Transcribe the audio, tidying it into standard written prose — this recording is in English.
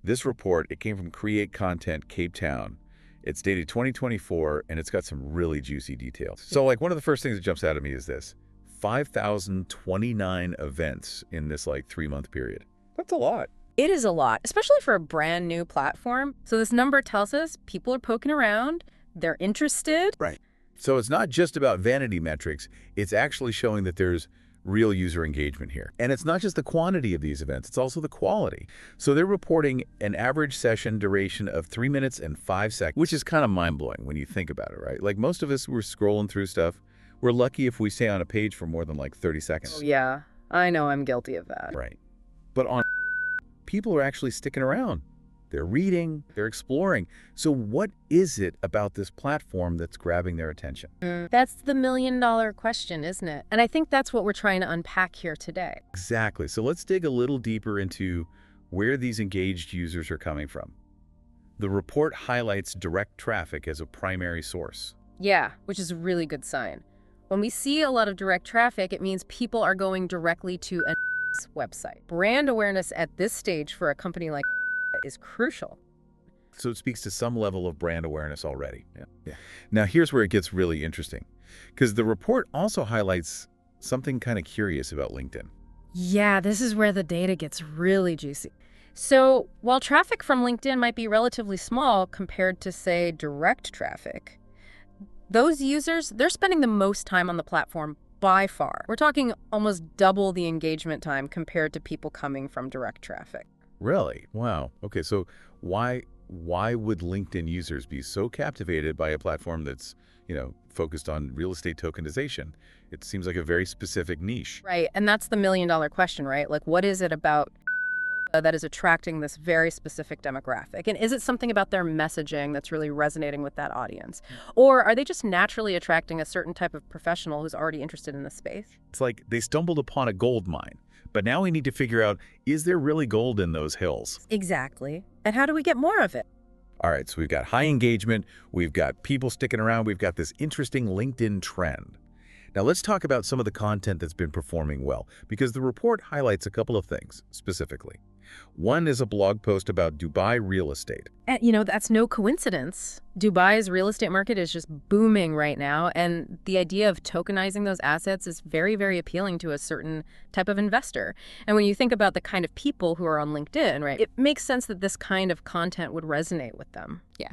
This report, it came from Create Content Cape Town. It's dated 2024, and it's got some really juicy details. So, like, one of the first things that jumps out at me is this. 5,029 events in this, like, 3-month period. That's a lot. It is a lot, especially for a brand new platform. So this number tells us people are poking around, they're interested. Right. So it's not just about vanity metrics. It's actually showing that there's real user engagement here. And it's not just the quantity of these events, it's also the quality. So they're reporting an average session duration of 3 minutes and 5 seconds, which is kind of mind-blowing when you think about it, right? Like most of us, we're scrolling through stuff. We're lucky if we stay on a page for more than like 30 seconds. Oh, yeah, I know I'm guilty of that. Right. But on people are actually sticking around. They're reading, they're exploring. So what is it about this platform that's grabbing their attention? That's the million-dollar question, isn't it? And I think that's what we're trying to unpack here today. Exactly. So let's dig a little deeper into where these engaged users are coming from. The report highlights direct traffic as a primary source. Yeah, which is a really good sign. When we see a lot of direct traffic, it means people are going directly to a website. Brand awareness at this stage for a company like is crucial. So it speaks to some level of brand awareness already. Yeah. Now here's where it gets really interesting, because the report also highlights something kind of curious about LinkedIn. Yeah, this is where the data gets really juicy. So while traffic from LinkedIn might be relatively small compared to, say, direct traffic, those users, they're spending the most time on the platform by far. We're talking almost double the engagement time compared to people coming from direct traffic. Really? Wow. Okay, so why would LinkedIn users be so captivated by a platform that's, focused on real estate tokenization? It seems like a very specific niche. Right, and that's the million-dollar question, right? Like, what is it about that is attracting this very specific demographic? And is it something about their messaging that's really resonating with that audience? Or are they just naturally attracting a certain type of professional who's already interested in the space? It's like they stumbled upon a gold mine, but now we need to figure out, is there really gold in those hills? Exactly. And how do we get more of it? All right, so we've got high engagement, we've got people sticking around, we've got this interesting LinkedIn trend. Now let's talk about some of the content that's been performing well, because the report highlights a couple of things specifically. One is a blog post about Dubai real estate. And, that's no coincidence. Dubai's real estate market is just booming right now, and the idea of tokenizing those assets is very, very appealing to a certain type of investor. And when you think about the kind of people who are on LinkedIn, right, it makes sense that this kind of content would resonate with them. Yeah.